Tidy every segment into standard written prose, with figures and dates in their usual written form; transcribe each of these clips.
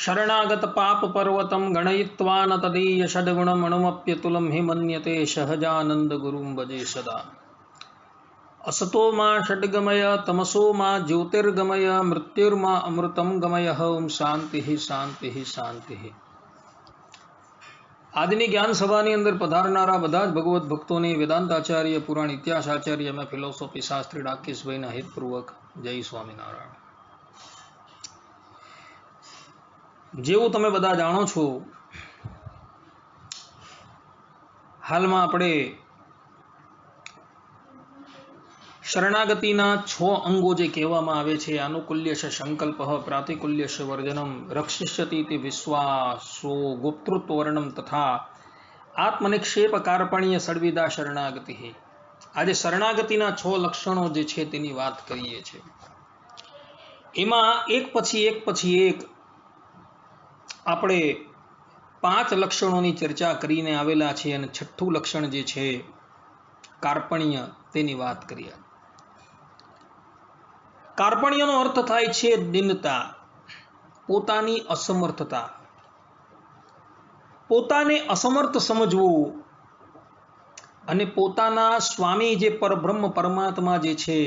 शरणागत पाप पर्वतं गणयित्वा न तदीय षड्गुणमणुमप्यतुलं हि मन्यते सहजानंद गुरुं भजे सदा। असतो मा षड्गमय तमसो मा ज्योतिर्गमय मृत्युर्मा अमृतं गमय। ओम शांति शांति शांति। આજની જ્ઞાન સભાની અંદર પધારનારા બધા જ ભગવત ભક્તોને વેદાંત આચાર્ય પુરાણ ઇતિહાસ આચાર્ય અને ફિલોસોફી શાસ્ત્રી રાકેશભાઈના હિતપૂર્વક જય સ્વામિનારાયણ। જેવું તમે બધા જાણો છો, હાલમાં આપણે શરણાગતિના 6 અંગો જે કહેવામાં આવે છે, આનુકૂલ્યશ સંકલ્પઃ, પ્રાતિકૂલ્યશ વર્જનમ, રક્ષિષ્યતિ વિશ્વાસો, ગુપ્તૃત્વ વર્ણમ તથા આત્મનિક્ષેપ કાર્પણ્ય સડવિદા શરણાગતિ। આજે શરણાગતિના 6 લક્ષણો જે છે તેની વાત કરીએ છીએ। એમાં એક પછી એક આપણે 5 લક્ષણોની ચર્ચા કરીને આવેલા છે અને 6થું લક્ષણ જે છે કાર્પણ્ય તેની વાત કરીએ। કાર્પણ્યનો અર્થ થાય છે દીનતા, પોતાની અસમર્થતા, પોતાને અસમર્થ સમજવું અને પોતાના સ્વામી જે પરબ્રહ્મ પરમાત્મા જે છે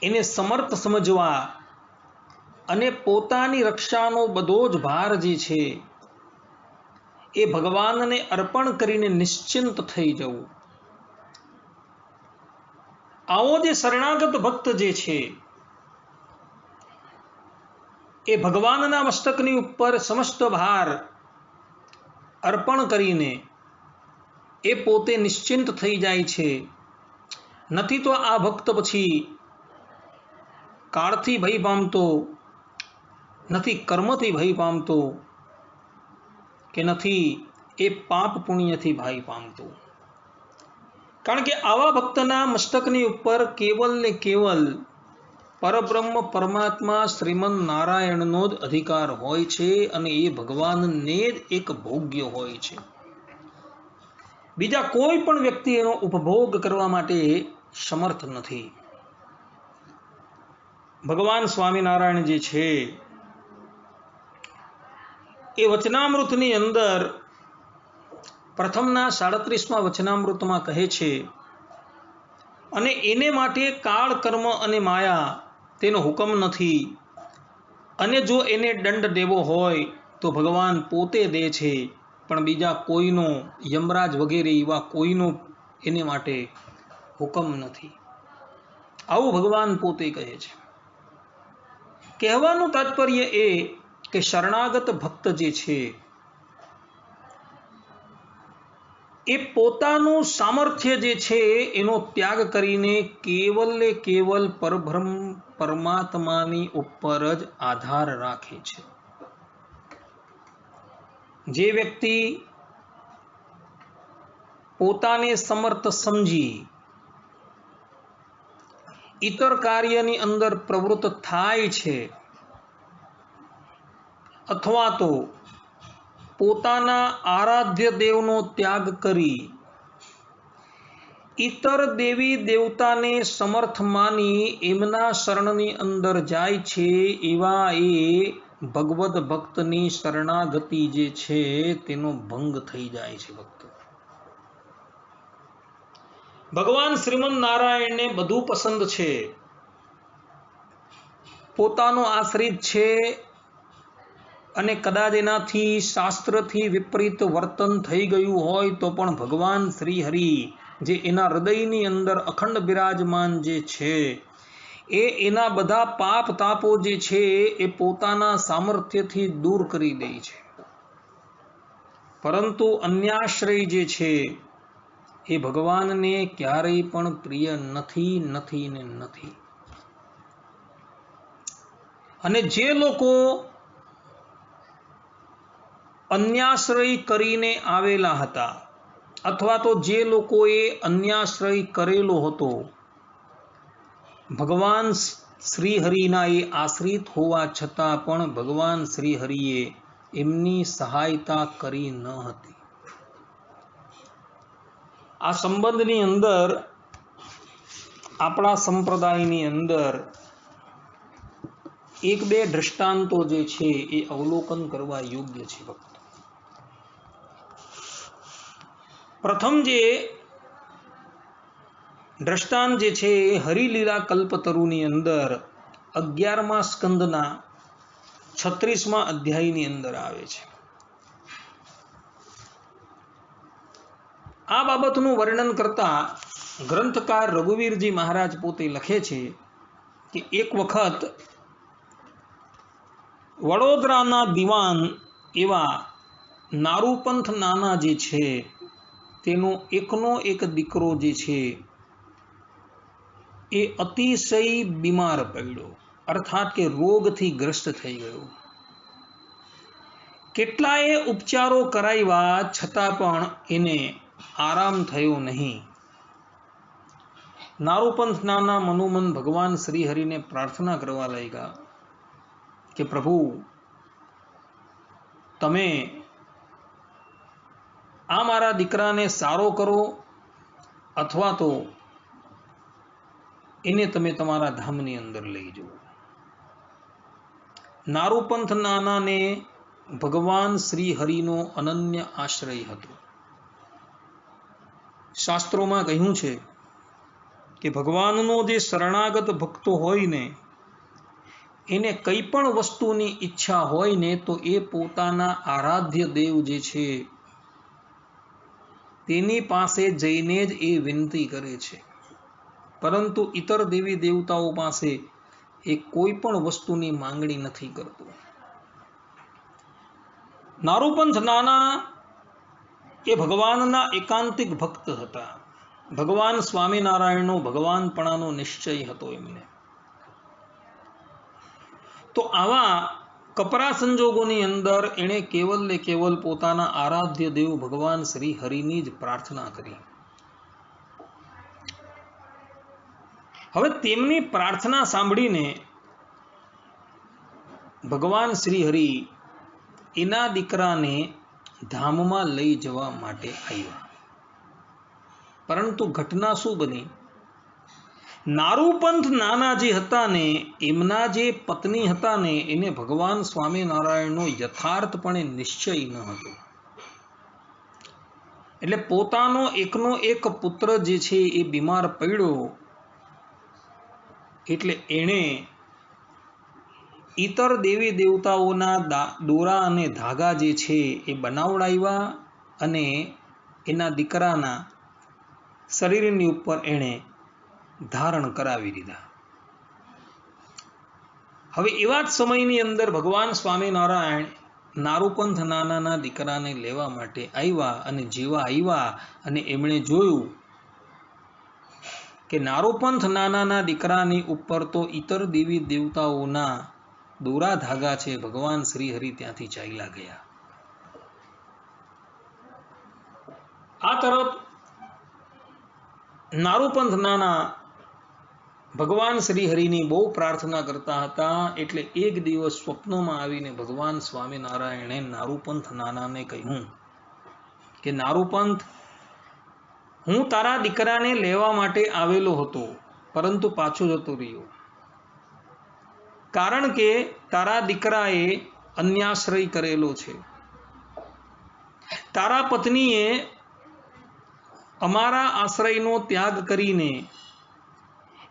એને સમર્થ સમજવા અને પોતાની રક્ષાનો બધો જ ભાર જે છે એ ભગવાનને અર્પણ કરીને નિશ્ચિંત થઈ જવું। આવો જે શરણાગત ભક્ત જે છે એ ભગવાનના મસ્તકની ઉપર સમસ્ત ભાર અર્પણ કરીને એ પોતે નિશ્ચિંત થઈ જાય છે। નથી તો આ ભક્ત પછી કાળથી ભય પામતો, નથી કર્મથી ભય પામતો, કે નથી એ પાપ પુણ્યથી ભય પામતો। કારણ કે આવા ભક્તના મસ્તકની ઉપર કેવલ ને કેવલ પરબ્રહ્મ પરમાત્મા શ્રીમન નારાયણનો જ અધિકાર હોય છે અને એ ભગવાનને જ એક ભોગ્ય હોય છે। બીજા કોઈ પણ વ્યક્તિ એનો ઉપભોગ કરવા માટે સમર્થ નથી। ભગવાન સ્વામિનારાયણ જે છે એ વચનામૃતની અંદર પ્રથમના 37મા વચનામૃતમાં કહે છે, અને એને માટે કાળ, કર્મ અને માયા તેનો હુકમ નથી, અને જો એને દંડ દેવો હોય તો ભગવાન પોતે દે છે, પણ બીજા કોઈનો, યમરાજ વગેરે એવા કોઈનો એને માટે હુકમ નથી। આવું ભગવાન પોતે કહે છે। કહેવાનું તાત્પર્ય એ કે શરણાગત ભક્ત જે છે એ પોતાનું સામર્થ્ય જે છે એનો ત્યાગ કરીને કેવલ ને કેવલ પરબ્રહ્મ પરમાત્માની ઉપર જ આધાર રાખે છે। જે વ્યક્તિ પોતાને સમર્થ સમજી ઇતર કાર્યની અંદર પ્રવૃત્ત થાય છે, અથવા તો પોતાના આરાધ્ય દેવનો ત્યાગ કરી ઇતર દેવી દેવતાને સમર્થ માની એમના શરણની અંદર જાય છે, એવા એ ભગવદ ભક્તની શરણાગતિ જે છે તેનો ભંગ થઈ જાય છે। ભક્તો, ભગવાન શ્રીમન નારાયણને બધું પસંદ છે, પોતાનો આશ્રિત છે, અને કદાચ એનાથી શાસ્ત્રથી વિપરીત વર્તન થઈ ગયું હોય તો પણ ભગવાન શ્રી હરિ જે એના હૃદયની અંદર અખંડ બિરાજમાન જે છે એ એના બધા પાપ તાપો જે છે એ પોતાના સામર્થ્યથી દૂર કરી દે છે। પરંતુ અન્યાશ્રય જે છે એ ભગવાનને ક્યારેય પણ પ્રિય નથી, નથી ને નથી। અને જે લોકો અન્યાશ્રય કરીને આવેલા હતા, અથવા તો જે લોકોએ અન્યાશ્રય કરેલો હતો, ભગવાન શ્રી હરિના એ આશ્રિત હોવા છતાં પણ ભગવાન શ્રી હરિએ એમની સહાયતા કરી ન હતી। આ સંબંધની અંદર આપણા સંપ્રદાયની અંદર એક બે દ્રષ્ટાંતો જે છે એ અવલોકન કરવા યોગ્ય છે ભક્તો. પ્રથમ જે દ્રષ્ટાંત જે છે એ હરિલીલા કલ્પતરુની અંદર 11મા સ્કંદના 36મા અધ્યાયની અંદર આવે છે. આ બાબતનું વર્ણન કરતા ગ્રંથકાર રઘુવીરજી મહારાજ પોતે લખે છે કે એક વખત વડોદરાના દિવાન એવા નારૂપંથ નાના જે છે તેનો એકનો એક દીકરો જે છે એ અતિશય બીમાર પડ્યો, અર્થાત કે રોગથી ગ્રસ્ત થઈ ગયો. કેટલાય ઉપચારો કરાવ્યા છતાં પણ એને આરામ થયો નહીં. નારૂપંથ નાના મનોમન ભગવાન શ્રી હરિને પ્રાર્થના કરવા લાગ્યા કે પ્રભુ તમે આ મારા દીકરાને સારો કરો અથવા તો એને તમે તમારા ધામની અંદર લઈ જાઓ. નારૂપંથ નાનાને ભગવાન શ્રી હરિનો અનન્ય આશ્રય હતો. શાસ્ત્રોમાં કહ્યું છે કે ભગવાનનો જે શરણાગત ભક્તો હોય ને એને કંઈ પણ વસ્તુની ઈચ્છા હોય ને તો એ પોતાના આરાધ્ય દેવ જે છે તેની પાસે જઈને જ એ વિનંતી કરે છે, પરંતુ ઇતર દેવી દેવતાઓ પાસે એ કોઈ પણ વસ્તુની માંગણી નથી કરતો. નારૂપંથ નાના એ ભગવાનના એકાંતિક ભક્ત હતા. ભગવાન સ્વામિનારાયણનો ભગવાનપણાનો નિશ્ચય હતો એમને. તો આવા કપરા સંજોગોની અંદર એણે કેવલ ને કેવલ પોતાના આરાધ્ય દેવ ભગવાન શ્રી હરિની જ પ્રાર્થના કરી. હવે તેમની પ્રાર્થના સાંભળીને ભગવાન શ્રી હરિ એના દીકરાને ધામમાં લઈ જવા માટે આવ્યા. પરંતુ ઘટના શું બની? નારૂપંથ નાના જે હતા ને એમના જે પત્ની હતા ને એને ભગવાન સ્વામિનારાયણનો યથાર્થપણે નિશ્ચય ન હતો. એટલે પોતાનો એકનો એક પુત્ર જે છે એ બીમાર પડ્યો એટલે એણે ઇતર દેવી દેવતાઓના દોરા અને ધાગા જે છે એ બનાવડાવ્યા અને એના દીકરાના શરીરની ઉપર એણે ધારણ કરાવી દીધા. હવે એવા જ સમયની અંદર ભગવાન સ્વામિનારાયણ નારૂપંથ નાનાના દીકરાને લેવા માટે આવ્યા અને જેવા આવ્યા અને એમણે જોયું કે નારૂપંથ નાનાના દીકરાની ઉપર તો ઇતર દેવી દેવતાઓના દોરા ધાગા છે, ભગવાન શ્રી હરિ ત્યાંથી ચાલ્યા ગયા. આ તરફ નારૂપંથ નાના ભગવાન શ્રી હરિની બહુ પ્રાર્થના કરતા હતા. એટલે એક દિવસ સ્વપ્નમાં આવીને ભગવાન સ્વામિનારાયણે નારૂપંથ નાનાને કહ્યું કે નારૂપંથ, હું તારા દીકરાને લેવા માટે આવેલો હતો પરંતુ પાછો જતો રહ્યો, કારણ કે તારા દીકરાએ અન્યાશ્રય કરેલો છે. તારા પત્નીએ અમારા આશ્રયનો ત્યાગ કરીને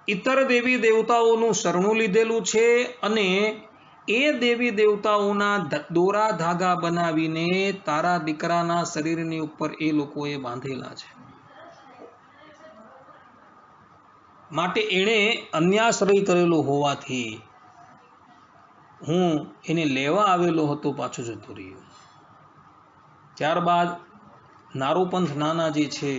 ઇતર દેવી દેવતાઓનું શરણું લીધેલું છે અને એ દેવી દેવતાઓના દોરા ધાગા બનાવીને તારા દીકરાના શરીરની ઉપર એ લોકોએ બાંધેલા છે. માટે એણે અન્યાશ્રય કરેલો હોવાથી હું એને લેવા આવેલો હતો, પાછો જતો રહ્યો. ત્યારબાદ નારૂપંથ નાના જે છે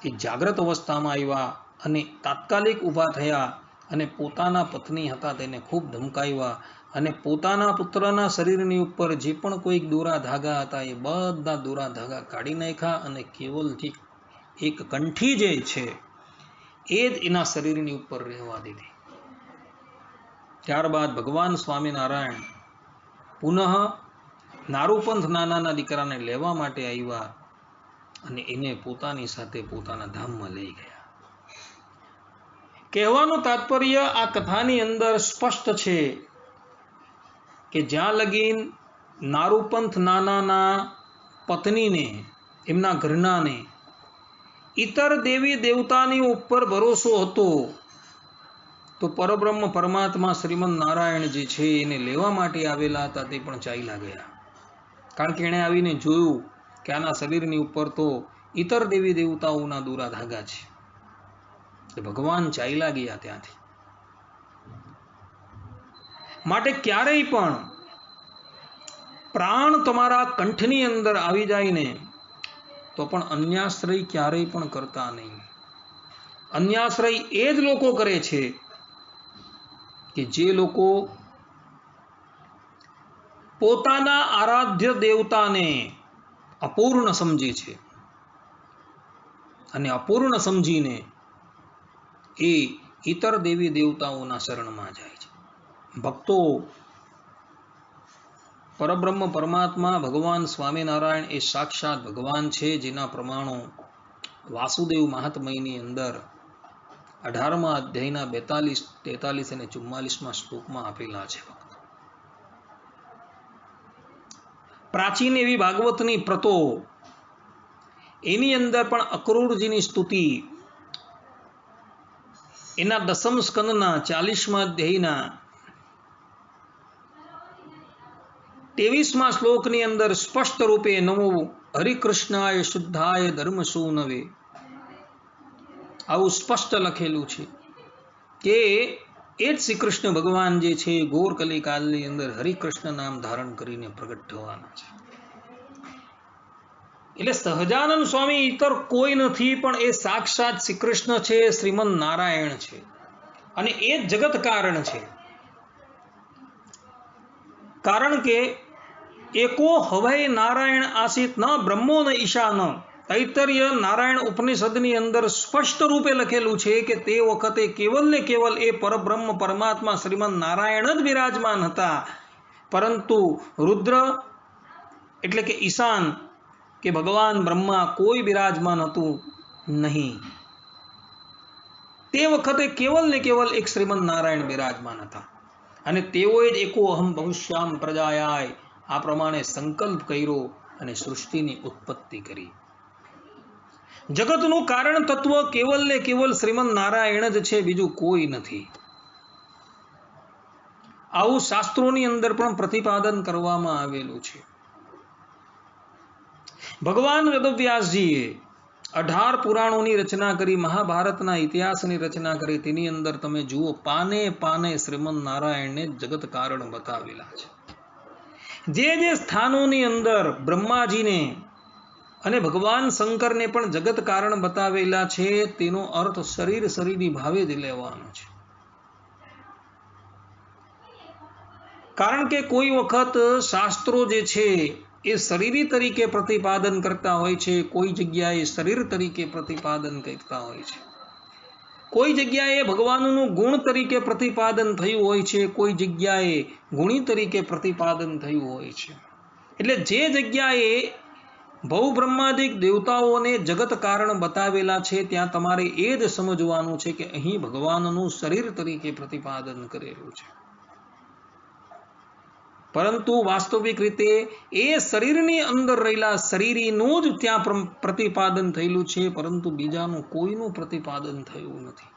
એ જાગ્રત અવસ્થામાં આવ્યા અને તાત્કાલિક ઊભા થયા અને પોતાના પત્ની હતા તેને ખૂબ ધમકાવ્યા અને પોતાના પુત્રના શરીરની ઉપર જે પણ કોઈક દોરા ધાગા હતા એ બધા દોરા ધાગા કાઢી નાખ્યા અને કેવલ જે એક કંઠી જે છે એ જ એના શરીરની ઉપર રહેવા દીધી. ત્યારબાદ ભગવાન સ્વામિનારાયણ પુનઃ નારૂપંથ નાનાના દીકરાને લેવા માટે આવ્યા અને એને પોતાની સાથે પોતાના ધામમાં લઈ ગયા. કહેવાનું તાત્પર્ય આ કથાની અંદર સ્પષ્ટ છે કે જ્યાં લગીન નારૂપંથ નાનાના પત્નીને, એમના ઘરનાને ઇતર દેવી દેવતાની ઉપર ભરોસો હતો, તો પરબ્રહ્મ પરમાત્મા શ્રીમદ નારાયણ જે છે એને લેવા માટે આવેલા હતા તે પણ ચાલ્યા ગયા. કારણ કે એણે આવીને જોયું કે આના શરીરની ઉપર તો ઇતર દેવી દેવતાઓના દોરા ધાગા છે. ભગવાન ચાલ્યા ગયા ત્યાંથી. માટે ક્યારેય પણ પ્રાણ તમારા કંઠની અંદર આવી જાય ને તો પણ અન્યાશ્રય ક્યારેય પણ કરતા નહીં. અન્યાશ્રય એ જ લોકો કરે છે કે જે લોકો પોતાના આરાધ્ય દેવતાને અપૂર્ણ સમજે છે અને અપૂર્ણ સમજીને એ ઇતર દેવી દેવતાઓના શરણમાં જાય છે. ભક્તો, પરબ્રહ્મ પરમાત્મા ભગવાન સ્વામિનારાયણ એ સાક્ષાત ભગવાન છે, જેના પ્રમાણો વાસુદેવ મહાત્મયની અંદર 18મા અધ્યાયના 42, 43 અને 44મા શ્લોકમાં આપેલા છે. પ્રાચીન એવી ભાગવતની પ્રતો, એની અંદર પણ અક્રૂરજીની સ્તુતિ એના 10મ સ્કંદના 40મા અધ્યાયના 23મા શ્લોકની અંદર સ્પષ્ટ રૂપે નમો હરિકૃષ્ણાય શુદ્ધાય ધર્મસૂનવે આવું સ્પષ્ટ લખેલું છે કે એ જ શ્રી કૃષ્ણ ભગવાન જે છે ઘોર કલિકાલની અંદર હરિકૃષ્ણ નામ ધારણ કરીને પ્રગટ થવાના છે. એટલે સહજાનંદ સ્વામી ઇતર કોઈ નથી, પણ એ સાક્ષાત શ્રી કૃષ્ણ છે, શ્રીમદ નારાયણ છે, અને એ જ જગત કારણ છે. કારણ કે એકો હવૈ નારાયણ આસિત ન બ્રહ્મો ન ઈશાન, તૈતરીય નારાયણ ઉપનિષદની અંદર સ્પષ્ટ રૂપે લખેલું છે કે તે વખતે કેવલ ને કેવલ એ પરબ્રહ્મ પરમાત્મા શ્રીમદ નારાયણ જ બિરાજમાન હતા, પરંતુ રુદ્ર એટલે કે ઈશાન કે ભગવાન બ્રહ્મા કોઈ બિરાજમાન હતું નહીં. તે વખતે કેવલ ને કેવલ એક શ્રીમદ નારાયણ બિરાજમાન હતા, અને તેઓએ જ એકો અહમ ભવિષ્યામ પ્રજાયાય આ પ્રમાણે સંકલ્પ કર્યો અને સૃષ્ટિની ઉત્પત્તિ કરી. જગતનું કારણ તત્વ કેવલ ને કેવલ શ્રીમદ નારાયણ જ છે, બીજું કોઈ નથી. આવું શાસ્ત્રોની અંદર પણ પ્રતિપાદન કરવામાં આવેલું છે. ભગવાન વેદવ્યાસજીએ 18 પુરાણોની રચના કરી, મહાભારતના ઇતિહાસની રચના કરી. તેની અંદર તમે જુઓ, પાને પાને શ્રીમદ નારાયણને જગત કારણ બતાવેલા છે. જે જે સ્થાનોની અંદર બ્રહ્માજીને અને ભગવાન શંકરને પણ જગત કારણ બતાવેલા છે, તેનો અર્થ શરીર શરીરની ભાવે જ લેવાનો છે. કારણ કે કોઈ વખત શાસ્ત્રો જે છે એ શરીરી તરીકે પ્રતિપાદન કરતા હોય છે, કોઈ જગ્યાએ શરીર તરીકે પ્રતિપાદન કરતા હોય છે, કોઈ જગ્યાએ ભગવાનનું ગુણ તરીકે પ્રતિપાદન થયું હોય છે, કોઈ જગ્યાએ ગુણી તરીકે પ્રતિપાદન થયું હોય છે. એટલે જે જગ્યાએ ભવ બ્રહ્માદિક દેવતાઓને જગત કારણ બતાવેલા છે, ત્યાં તમારે એ જ સમજવાનું છે કે અહીં ભગવાનનું શરીર તરીકે પ્રતિપાદન કરેલું છે. પરંતુ વાસ્તવિક રીતે એ શરીરની અંદર રહેલા શરીરીનું જ ત્યાં પ્રતિપાદન થયેલું છે, પરંતુ બીજાનું કોઈનું પ્રતિપાદન થયું નથી.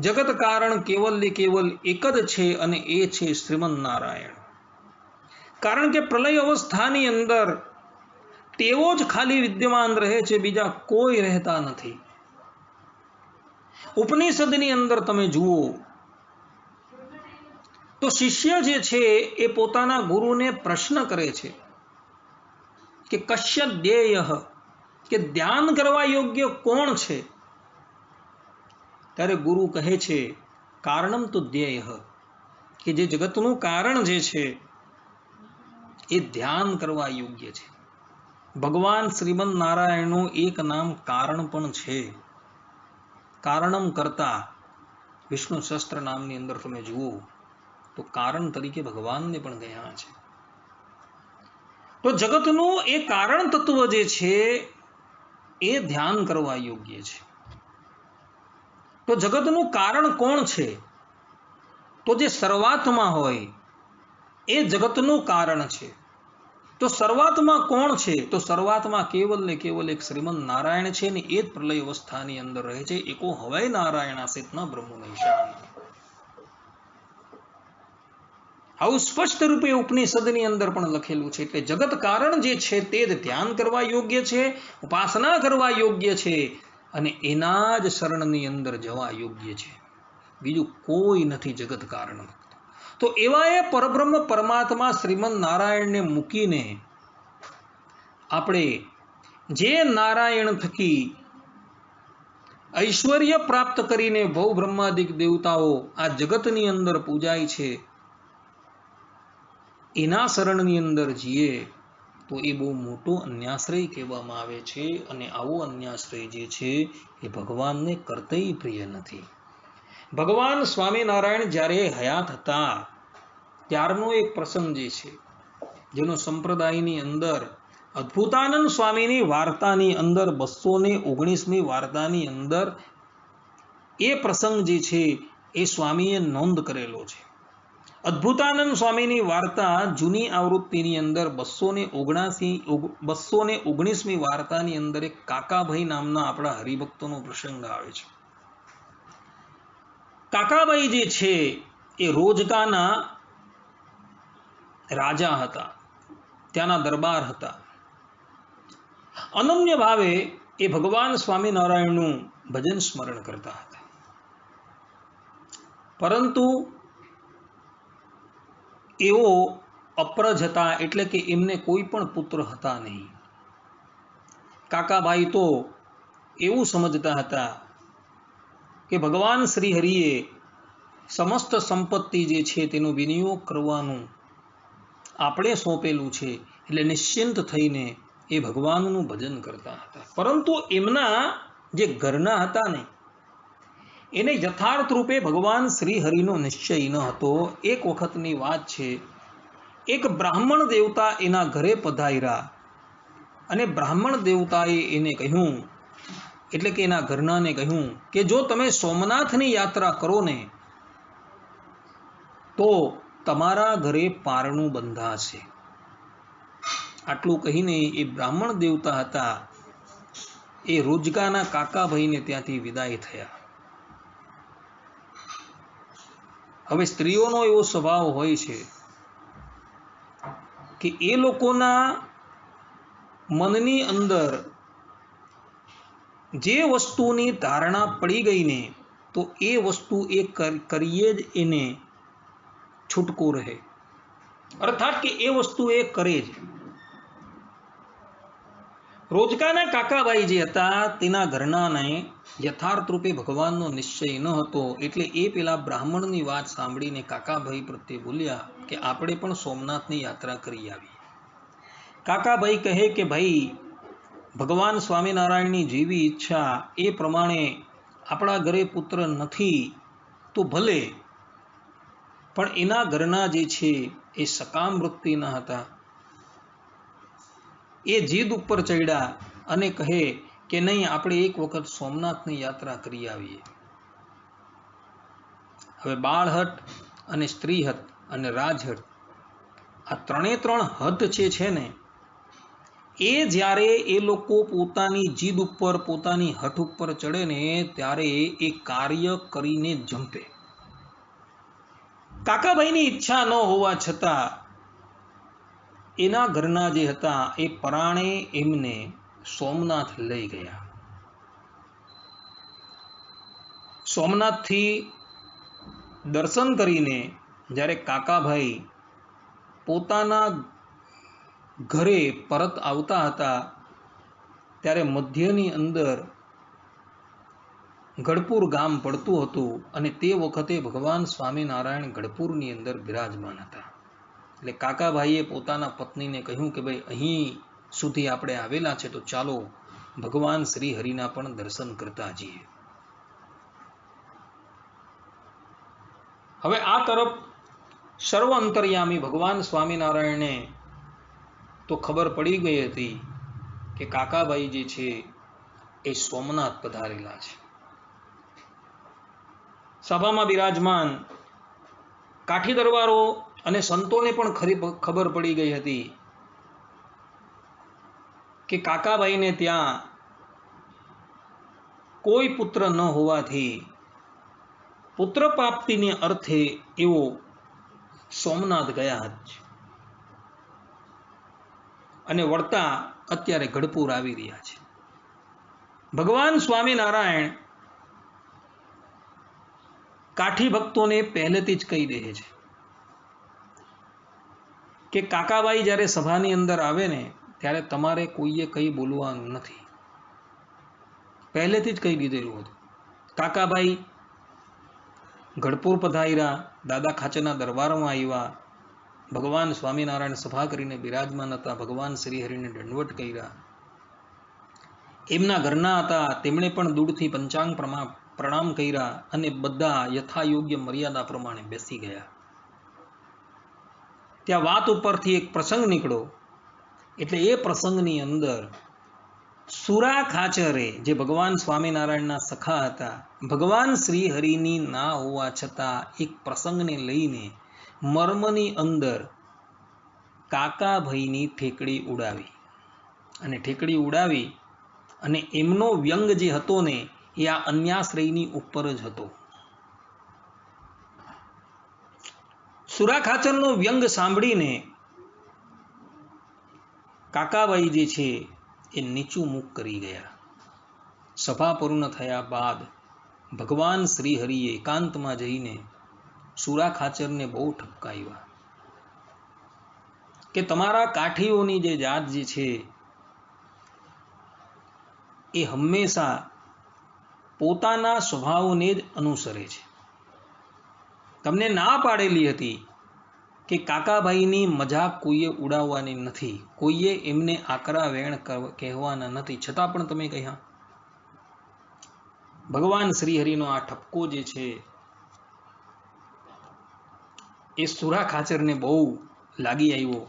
જગત કારણ કેવલ ને કેવલ એક જ છે, અને એ છે શ્રીમદ નારાયણ. કારણ કે પ્રલય અવસ્થાની અંદર તેઓ જ ખાલી વિદ્યમાન રહે છે, બીજા કોઈ રહેતા નથી. ઉપનિષદની અંદર તમે જુઓ તો શિષ્ય જે છે એ પોતાના ગુરુને પ્રશ્ન કરે છે કે કશ્ય ધ્યેય, કે ધ્યાન કરવા યોગ્ય કોણ છે? ત્યારે ગુરુ કહે છે કારણમ તો ધ્યેય, કે જે જગતનું કારણ જે છે એ ધ્યાન કરવા યોગ્ય છે. ભગવાન શ્રીમદ નારાયણનું એક નામ કારણ પણ છે. કારણમ કરતા વિષ્ણુ શસ્ત્ર નામની અંદર તમે જુઓ તો કારણ તરીકે ભગવાનને પણ ગયા છે. તો જગતનું એ કારણ તત્વ જે છે એ ધ્યાન કરવા યોગ્ય છે. તો જગતનું કારણ કોણ છે? તો જે શરૂઆતમાં હોય, એ જગતનું કારણ છે. તો શરૂઆતમાં કોણ છે? તો શરૂઆતમાં કેવલ ને કેવલ એક શ્રીમદ નારાયણ છે ને એ જ પ્રલય અવસ્થાની અંદર રહે છે. એકો હવાય નારાયણાસિત ન બ્રહ્મ નિશાન. આવું સ્પષ્ટ રૂપે ઉપનિષદની અંદર પણ લખેલું છે. એટલે જગત કારણ જે છે તે જ ધ્યાન કરવા યોગ્ય છે, ઉપાસના કરવા યોગ્ય છે અને એના જ શરણની અંદર જવા યોગ્ય છે. બીજું કોઈ નથી જગત કારણ. તો એવા એ પરબ્રહ્મ પરમાત્મા શ્રીમદ નારાયણને મૂકીને આપણે જે નારાયણ થકી ઐશ્વર્ય પ્રાપ્ત કરીને ભવ બ્રહ્માદિક દેવતાઓ આ જગતની અંદર પૂજાય છે, એના શરણની અંદર જઈએ તો એ બહુ મોટો અન્યાશ્રય કહેવામાં આવે છે. અને આવો અન્યાશ્રય જે છે એ ભગવાનને કરતેય પ્રિય નથી. ભગવાન સ્વામિનારાયણ જ્યારે હયાત હતા ત્યારનો એક પ્રસંગ જે છે, જેનો સંપ્રદાયની અંદર અદ્ભુતાનંદ સ્વામીની વાર્તાની અંદર 219મી વાર્તાની અંદર એ પ્રસંગ જે છે એ સ્વામીએ નોંધ કરેલો છે. અદ્ભુતાનંદ સ્વામીની વાર્તા જૂની આવૃત્તિની અંદર 219મી વાર્તાની અંદર એક કાકાભાઈ નામના આપણા હરિભક્તોનો પ્રસંગ આવે છે. કાકાભાઈ જે છે એ રોજકાના રાજા હતા, ત્યાંના દરબાર હતા. અનન્ય ભાવે એ ભગવાન સ્વામિનારાયણનું ભજન સ્મરણ કરતા હતા. પરંતુ એઓ અપ્રજ હતા, એટલે કે એમને કોઈ પણ પુત્ર હતા નહીં. કાકાભાઈ તો એવું સમજતા હતા કે ભગવાન શ્રી હરિએ સમસ્ત સંપત્તિ જે છે તેનો વિનિયોગ કરવાનું આપણે સોંપેલું છે, એટલે નિશ્ચિંત થઈને એ ભગવાનનું ભજન કરતા હતા. પરંતુ એમના જે ઘરના હતા ને એને યથાર્થ રૂપે ભગવાન શ્રી હરિનો નિશ્ચય ન હતો. એક વખતની વાત છે, એક બ્રાહ્મણ દેવતા એના ઘરે પધાર્યા અને બ્રાહ્મણ દેવતાએ એને કહ્યું, એટલે કે એના ઘરનાને કહ્યું કે જો તમે સોમનાથની યાત્રા કરો ને તો તમારા ઘરે પારણું બંધાશે. આટલું કહીને એ બ્રાહ્મણ દેવતા હતા એ રોજકાના કાકાભાઈને ત્યાંથી વિદાય થયા. હવે સ્ત્રીઓનો એવો સ્વભાવ હોય છે કે એ લોકોના મનની અંદર જે વસ્તુની ધારણા પડી ગઈ ને તો એ વસ્તુ એ કરીએ જ એને છૂટકો રહે, અર્થાત કે એ વસ્તુ એ કરે જ. રોજકાના કાકાભાઈ જે હતા તેના ઘરનાને યથાર્થ રૂપે ભગવાનનો નિશ્ચય ન હતો, એટલે એ પેલા બ્રાહ્મણની વાત સાંભળીને કાકાભાઈ પ્રત્યે બોલ્યા કે આપણે પણ સોમનાથની યાત્રા કરી આવીએ. કાકાભાઈ કહે કે ભાઈ, ભગવાન સ્વામિનારાયણની જેવી ઈચ્છા એ પ્રમાણે આપણા ઘરે પુત્ર નથી તો ભલે, પણ એના ઘરના જે છે એ સકામ વૃત્તિના હતા. એ જીદ ઉપર ચડ્યા અને કહે કે નહીં, આપણે એક વખત સોમનાથની યાત્રા કરી આવીએ. હવે બાળહટ અને સ્ત્રીહટ અને રાજહટ આ ત્રણ હદ છે ને એ જ્યારે એ લોકો પોતાની જીદ ઉપર, પોતાની હઠ ઉપર ચડે ને ત્યારે એ કાર્ય કરીને જંપે. કાકાભાઈની ઈચ્છા ન હોવા છતાં એના ઘરના જે હતા એ પરાણે એમને સોમનાથ લઈ ગયા. સોમનાથથી દર્શન કરીને જ્યારે કાકાભાઈ પોતાના ઘરે પરત આવતા હતા ત્યારે મધ્યની અંદર ગઢપુર ગામ પડતું હતું અને તે વખતે ભગવાન સ્વામિનારાયણ ગઢપુરની અંદર બિરાજમાન હતા. એટલે કાકાભાઈએ પોતાના પત્નીને કહ્યું કે ભાઈ, અહીં સુધી આપણે આવેલા છે તો ચાલો ભગવાન શ્રી હરિના પણ દર્શન કરતા જઈએ. હવે આ તરફ સર્વ અંતર્યામી ભગવાન સ્વામિનારાયણને તો ખબર પડી ગઈ હતી કે કાકાભાઈ જે છે એ સોમનાથ પધારેલા છે. સભામાં બિરાજમાન કાઠી દરબારો અને સંતોને પણ ખરી ખબર પડી ગઈ હતી કે કાકાબાઈને ત્યાં કોઈ પુત્ર ન હોવાથી પુત્ર પ્રાપ્તિને અર્થે એવો સોમનાથ ગયા છે અને વળતા અત્યારે ગઢપુર આવી રહ્યા છે. ભગવાન સ્વામિનારાયણ કાઠી ભક્તોને પહેલેથી જ કહી દે છે કે કાકાબાઈ જ્યારે સભાની અંદર આવે ને ત્યારે તમારે કોઈએ કંઈ બોલવાનું નથી. પહેલેથી જ કહી દીધેલું હતું. કાકાબાઈ ગઢપુર પધાર્યા, દાદા ખાચરના દરબારમાં આવ્યા, ભગવાન સ્વામિનારાયણ સભા કરીને બિરાજમાન હતા, ભગવાન શ્રીહરિને દંડવટ કર્યા. એમના ઘરના હતા, તેમણે પણ દૂરથી પંચાંગ પ્રણામ કર્યા અને બધા યથાયોગ્ય મર્યાદા પ્રમાણે બેસી ગયા. ત્યાં વાત ઉપરથી એક પ્રસંગ નીકળ્યો. એટલે એ પ્રસંગની અંદર સુરા ખાચરે, જે ભગવાન સ્વામિનારાયણના સખા હતા, ભગવાન શ્રી હરિની ના હોવા છતાં એક પ્રસંગને લઈને મર્મની અંદર કાકાભાઈની ઠેકડી ઉડાવી અને એમનો વ્યંગ જે હતો ને એ આ અન્યાશ્રયની ઉપર જ હતો. સુરા ખાચરનો વ્યંગ સાંભળીને કાકાબાઈ જે છે એ નીચું મુખ કરી ગયા. સભા પૂર્ણ થયા બાદ ભગવાન શ્રી હરિએ એકાંતમાં જઈને સુરા ખાચરને બહુ ઠપકાવ્યા કે તમારા કાઠીઓની જે જાત જે છે એ હંમેશા પોતાના સ્વભાવને જ અનુસરે છે. તમને ના પાડેલી હતી કે કાકાભાઈની મજાક કોઈએ ઉડાવવાની નથી, કોઈએ એમને આકરા વેણ કહેવાના નથી, છતાં પણ તમે કહ્યા. ભગવાન શ્રીહરિનો આ ઠપકો જે છે એ સુરા ખાચરને બહુ લાગી આવ્યો.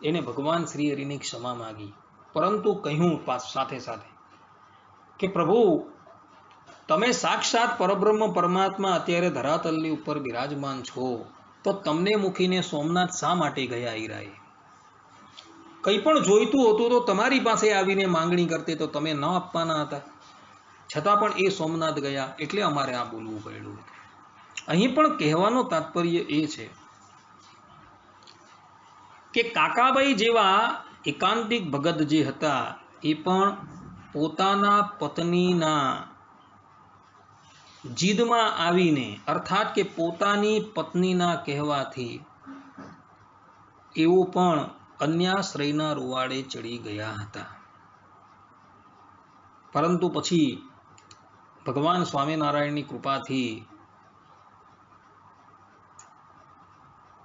એને ભગવાન શ્રીહરિની ક્ષમા માગી, પરંતુ કહ્યું સાથે સાથે કે પ્રભુ, તમે સાક્ષાત પરબ્રહ્મ પરમાત્મા અત્યારે ધરાતલની ઉપર બિરાજમાન છો, તો તમને મૂકીને સોમનાથ શા માટે ગયા? ઈરાએ કંઈ પણ જોઈતું હતું તો તમારી પાસે આવીને માંગણી કરતે, તો તમે ન આપવાના હતા, છતાં પણ એ સોમનાથ ગયા, એટલે અમારે આ બોલવું પડ્યું. અહીં પણ કહેવાનો તાત્પર્ય એ છે કે કાકાબાઈ જેવા એકાંતિક ભગત જે હતા એ પણ પોતાના પત્નીના જીદમાં આવીને, અર્થાત કે પોતાની પત્નીના કહેવાથી એવો પણ અન્યાશ્રયના રૂવાડે ચડી ગયા હતા. પરંતુ પછી ભગવાન સ્વામિનારાયણની કૃપાથી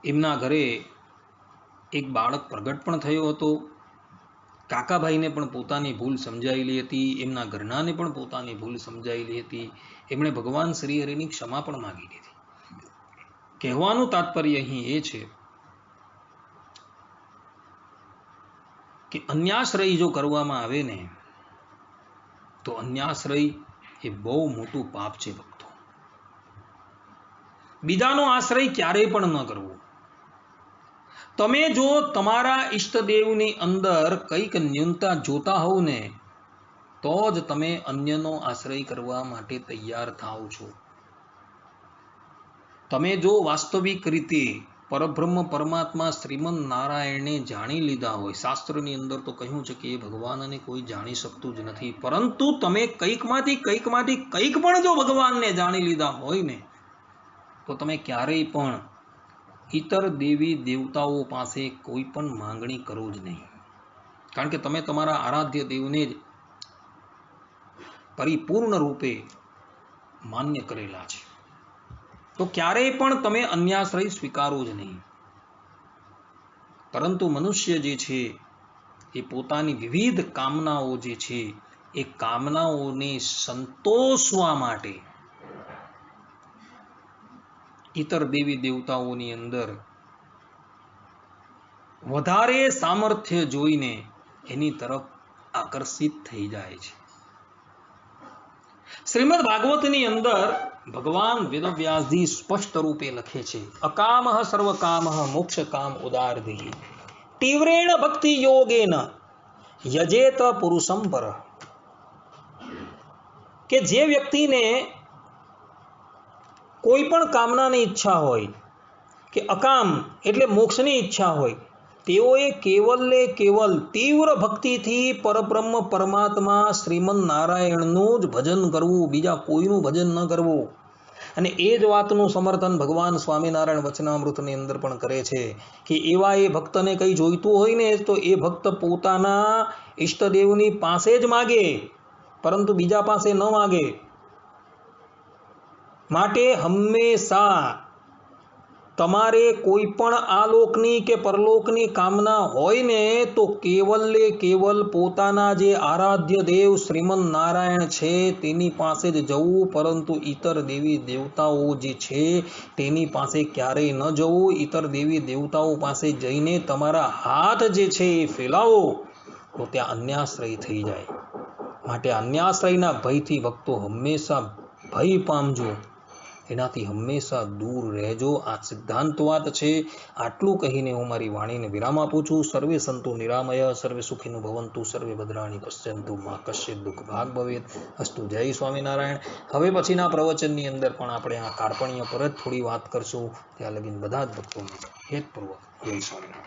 એમના ઘરે એક બાળક પ્રગટ પણ થયો હતો. કાકાભાઈને પણ પોતાની ભૂલ સમજાયેલી હતી, એમના ઘરનાને પણ પોતાની ભૂલ સમજાયેલી હતી. એમણે ભગવાન શ્રીહરિની ક્ષમા પણ માગી લીધી. કહેવાનું તાત્પર્ય અહીં એ છે કે અન્યાશ્રય જો કરવામાં આવે ને તો અન્યાશ્રય એ બહુ મોટું પાપ છે ભક્તો. બીજાનો આશ્રય ક્યારેય પણ ન કરવો. તમે જો તમારા ઈષ્ટદેવની અંદર કંઈક ન્યૂનતા જોતા હોવ ને તો જ તમે અન્યનો આશ્રય કરવા માટે તૈયાર થાવ છો. તમે જો વાસ્તવિક રીતે પરબ્રહ્મ પરમાત્મા શ્રીમન નારાયણને જાણી લીધા હોય, શાસ્ત્રની અંદર તો કહ્યું છે કે એ ભગવાનને કોઈ જાણી શકતું જ નથી, પરંતુ તમે કંઈકમાંથી કંઈક પણ જો ભગવાનને જાણી લીધા હોય ને તો તમે ક્યારેય પણ ઇતર દેવી દેવતાઓ પાસે કોઈ પણ માંગણી કરો જ નહીં, કારણ કે તમે તમારા આરાધ્ય દેવને જ પરિપૂર્ણ રૂપે માન્ય કરેલા છે. તો ક્યારેય પણ તમે અન્યાશ્રય સ્વીકારો જ નહીં. પરંતુ મનુષ્ય જે છે એ પોતાની વિવિધ કામનાઓ જે છે એ કામનાઓને સંતોષવા માટે ઇતર દેવી દેવતાઓની અંદર વધારે સામર્થ્ય જોઈને એની તરફ આકર્ષિત થઈ જાય છે. શ્રીમદ ભાગવતની અંદર ભગવાન વેદવ્યાસજી સ્પષ્ટ રૂપે લખે છે, અકામઃ સર્વકામઃ મોક્ષ કામ ઉદારધિ તીવ્રેણ ભક્તિ યોગેન યજેત પુરુષમ પર. કે જે વ્યક્તિને કોઈ પણ કામનાની ઈચ્છા હોય કે અકામ એટલે મોક્ષની ઈચ્છા હોય, તેઓએ કેવલ તીવ્ર ભક્તિથી પરબ્રહ્મ પરમાત્મા શ્રીમન નારાયણનું જ ભજન કરવું, બીજા કોઈનું ભજન ન કરવું. અને એ જ વાતનું સમર્થન ભગવાન સ્વામિનારાયણ વચનામૃતની અંદર પણ કરે છે કે એવા એ ભક્તને કંઈ જોઈતું હોય ને તો એ ભક્ત પોતાના ઈષ્ટદેવની પાસે જ માગે, પરંતુ બીજા પાસે ન માગે. માટે હંમેશા તમારે કોઈ પણ આલોકની કે પરલોકની કામના હોય ને તો કેવલ પોતાના જે આરાધ્ય દેવ શ્રીમન નારાયણ છે તેની પાસે જ જવું, પરંતુ ઇતર દેવી દેવતાઓ જે છે તેની પાસે ક્યારેય ન જવું. ઇતર દેવી દેવતાઓ પાસે જઈને તમારા હાથ જે છે એ ફેલાવો તો ત્યાં અન્યાશ્રય થઈ જાય. માટે અન્યાશ્રયના ભયથી ભક્તો હંમેશા ભય પામજો, એનાથી હંમેશા દૂર રહેજો. આ સિદ્ધાંત વાત છે. આટલું કહીને હું મારી વાણીને વિરામ આપું છું. સર્વે સંતુ નિરામય, સર્વે સુખીનું ભવંતુ, સર્વે ભદ્રાણી પશ્યંતુ, મા કશ્ચિત દુઃખ ભાગ ભવેત. અસ્તુ. જય સ્વામિનારાયણ. હવે પછીના પ્રવચનની અંદર પણ આપણે આ કાર્પણ્ય પર જ થોડી વાત કરશું. ત્યાં લગીને બધા જ ભક્તોને હેતપૂર્વક જય સ્વામિનારાયણ.